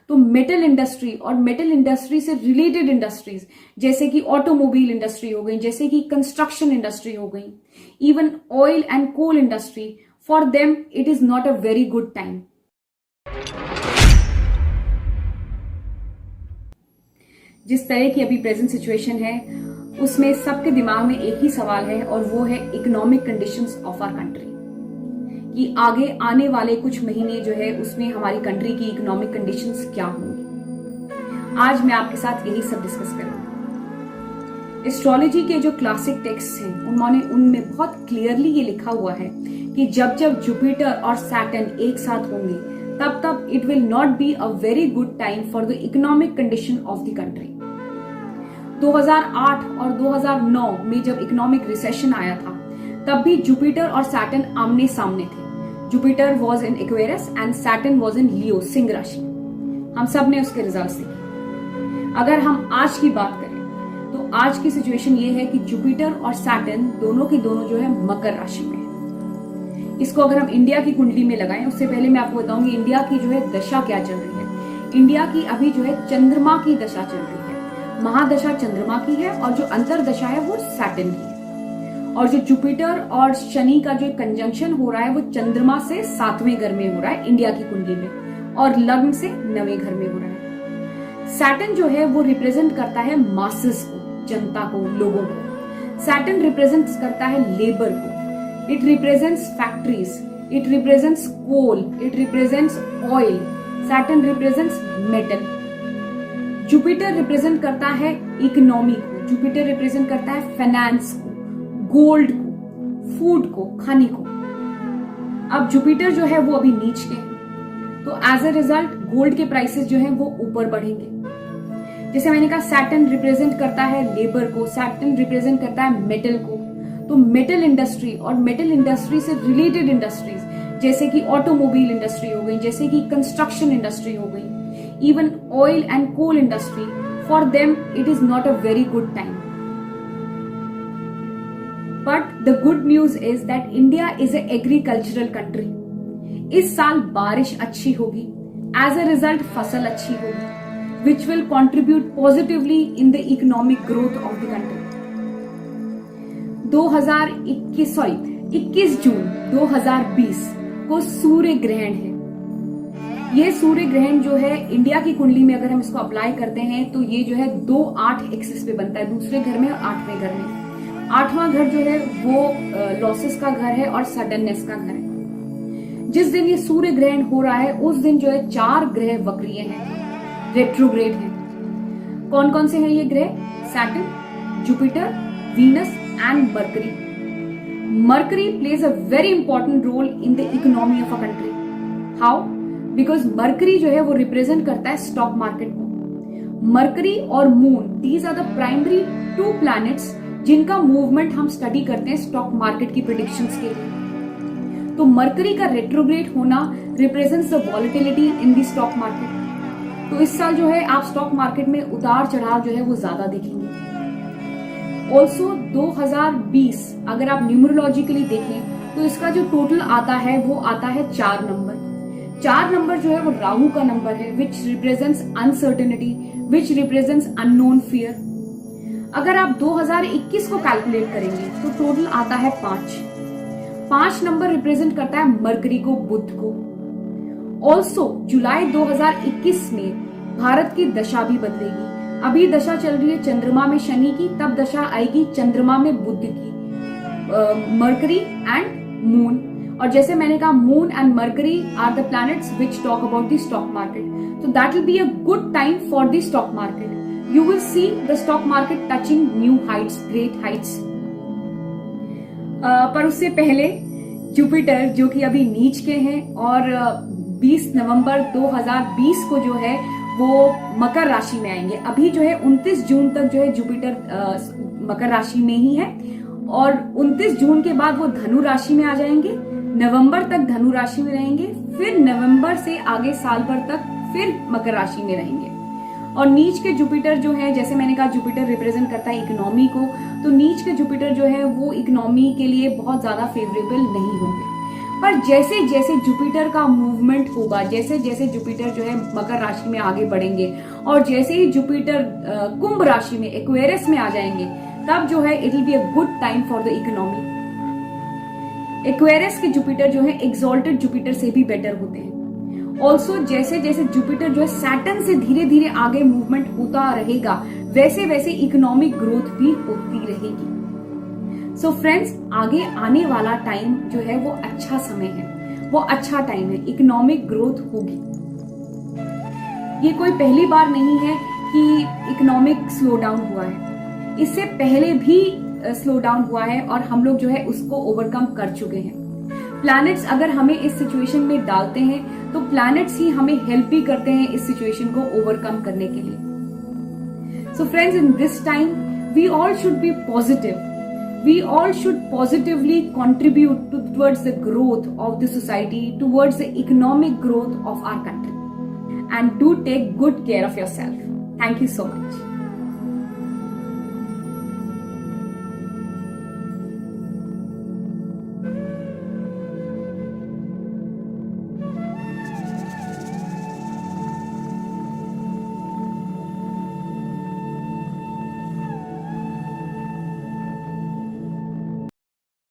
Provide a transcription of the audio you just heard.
तो metal industry और metal industry से रिलेटेड इंडस्ट्रीज जैसे कि ऑटोमोबाइल इंडस्ट्री हो गई, जैसे कि कंस्ट्रक्शन इंडस्ट्री हो गई, even oil and coal industry, for them it is not a very good time. जिस तरह की अभी प्रेजेंट सिचुएशन है उसमें सबके दिमाग में एक ही सवाल है और वो है economic conditions of our country, कि आगे आने वाले कुछ महीने जो है उसमें हमारी कंट्री की इकोनॉमिक कंडीशंस क्या होंगी। आज मैं आपके साथ यही सब डिस्कस करूंगी। एस्ट्रोलॉजी के जो क्लासिक टेक्स्ट हैं उनमें बहुत क्लियरली ये लिखा हुआ है कि जब जब जुपिटर और सैटर्न एक साथ होंगे तब तब it will not be a very good time for the economic condition of the country. 2008 और 2009 में जब इकोनॉमिक रिसेशन आया था तब भी जुपिटर और सैटर्न आमने सामने थे। Jupiter was in Aquarius and Saturn was in Leo, सिंह राशि। हम सब ने उसके रिजल्ट्स देखे। अगर हम आज की बात करें तो आज की सिचुएशन ये है कि जुपिटर और सैटर्न दोनों के दोनों जो है मकर राशि में है। इसको अगर हम इंडिया की कुंडली में लगाएं, उससे पहले मैं आपको बताऊंगी इंडिया की जो है दशा क्या चल रही है। इंडिया की अभी जो है चंद्रमा की दशा चल रही है। महादशा चंद्रमा की है और जो अंतरदशा है वो सैटर्न की है। और जो जुपिटर और शनि का जो कंजंक्शन हो रहा है वो चंद्रमा से 7वें घर में हो रहा है इंडिया की कुंडली में, और लग्न से 9वें घर में हो रहा है। सैटर्न जो है वो रिप्रेजेंट करता है मासेस को, जनता को, लोगों को। सैटर्न रिप्रेजेंट करता है लेबर को। It represents factories, it represents coal, it represents oil. Saturn represents metal. Jupiter represent करता है इकोनॉमी को। जुपिटर रिप्रेजेंट करता है फाइनेंस को, गोल्ड को, फूड को, खाने को। अब जुपिटर जो है वो अभी नीच के है, तो एज ए रिजल्ट गोल्ड के प्राइसेस जो है वो ऊपर बढ़ेंगे। जैसे मैंने कहा सैटर्न रिप्रेजेंट करता है लेबर को, सैटर्न रिप्रेजेंट करता है मेटल को। तो मेटल इंडस्ट्री और मेटल इंडस्ट्री से रिलेटेड इंडस्ट्रीज जैसे कि ऑटोमोबाइल इंडस्ट्री हो गई, जैसे कि कंस्ट्रक्शन इंडस्ट्री हो गई, even oil and coal industry, for them it is not a very good time. But the good news is that India is an agricultural country. इस साल बारिश अच्छी होगी, as a result फसल अच्छी होगी, which will contribute positively in the economic growth of the country. 21 जून 2020 को सूर्य ग्रहण है। ये सूर्य ग्रहण जो है इंडिया की कुंडली में अगर हम इसको अप्लाई करते हैं तो ये जो है 2-8 एक्सिस पे बनता है, दूसरे घर में और 8वें घर में। 8वां घर जो है वो लॉसेस का घर है और सडननेस का घर है। जिस दिन ये सूर्य ग्रहण हो रहा है उस दिन जो है 4 ग्रह वक्रीय हैं, रेट्रोग्रेड हैं। कौन कौन से हैं ये ग्रह? Saturn, Jupiter, Venus and Mercury. Mercury plays a very important role in the economy of a country. How? Because Mercury जो है वो रिप्रेजेंट करता है स्टॉक मार्केट को। मरकरी और moon, these are the primary 2 planets जिनका मूवमेंट हम study करते हैं स्टॉक मार्केट की प्रेडिक्शंस के लिए। तो मरकरी का रेट्रोग्रेड होना represents the volatility in the stock market. तो इस साल जो है आप स्टॉक मार्केट में उतार चढ़ाव जो है वो ज्यादा देखेंगे। ऑल्सो 2020 अगर आप न्यूमरोलॉजिकली देखें तो इसका जो टोटल आता है वो आता है 4 नंबर। 4 नंबर जो है वो राहु का नंबर है, विच रिप्रेजेंट्स अनसर्टेनिटी, विच रिप्रेजेंट्स अननोन फियर। अगर आप 2021 को कैलकुलेट करेंगे तो टोटल आता है 5। 5 नंबर रिप्रेजेंट करता है मरकरी को, बुध को। ऑल्सो जुलाई 2021 में भारत की दशा भी बदलेगी। अभी दशा चल रही है चंद्रमा में शनि की, तब दशा आएगी चंद्रमा में बुध की, मरकरी एंड मून। और जैसे मैंने कहा moon and Mercury are the planets which talk about the stock market, तो that will be a good time for the stock market. You will see the stock market touching new heights, great heights. पर उससे पहले Jupiter जो कि अभी नीच के हैं और 20 नवंबर 2020 को जो है वो मकर राशि में आएंगे। अभी जो है 29 जून तक जो है जुपिटर मकर राशि में ही है और 29 जून के बाद वो धनु राशि में आ जाएंगे। नवंबर तक धनु राशि में रहेंगे, फिर नवंबर से आगे साल भर तक फिर मकर राशि में रहेंगे। और नीच के जुपिटर जो है, जैसे मैंने कहा जुपिटर रिप्रेजेंट करता है इकोनॉमी को, तो नीच के जुपिटर जो है वो इकोनॉमी के लिए बहुत ज्यादा फेवरेबल नहीं होंगे। पर जैसे जैसे जुपिटर का मूवमेंट होगा, जैसे जैसे जुपिटर जो है मकर राशि में आगे बढ़ेंगे और जैसे ही जुपिटर कुंभ राशि में एक्वेरियस में आ जाएंगे, तब जो है it will be a good time for the economy. Aquarius के जुपिटर जो है एक्सॉल्टेड जुपिटर से भी बेटर होते हैं। ऑल्सो जैसे जैसे जुपिटर जो है सैटर्न से धीरे धीरे आगे मूवमेंट होता रहेगा, वैसे वैसे इकोनॉमिक ग्रोथ भी होती रहेगी। सो फ्रेंड्स, आगे आने वाला टाइम जो है वो अच्छा समय है, वो अच्छा टाइम है, इकोनॉमिक ग्रोथ होगी। ये कोई पहली बार नहीं है कि इकोनॉमिक स्लो डाउन हुआ है, इससे पहले भी स्लो डाउन हुआ है और हम लोग जो है उसको ओवरकम कर चुके हैं। प्लैनेट्स अगर हमें इस सिचुएशन में डालते हैं तो प्लैनेट्स ही हमें हेल्प भी करते हैं इस सिचुएशन को ओवरकम करने के लिए। So friends, in this time we all should be positive. We all should positively contribute towards the growth of the society, towards the economic growth of our country. And do take good care of yourself. Thank you so much.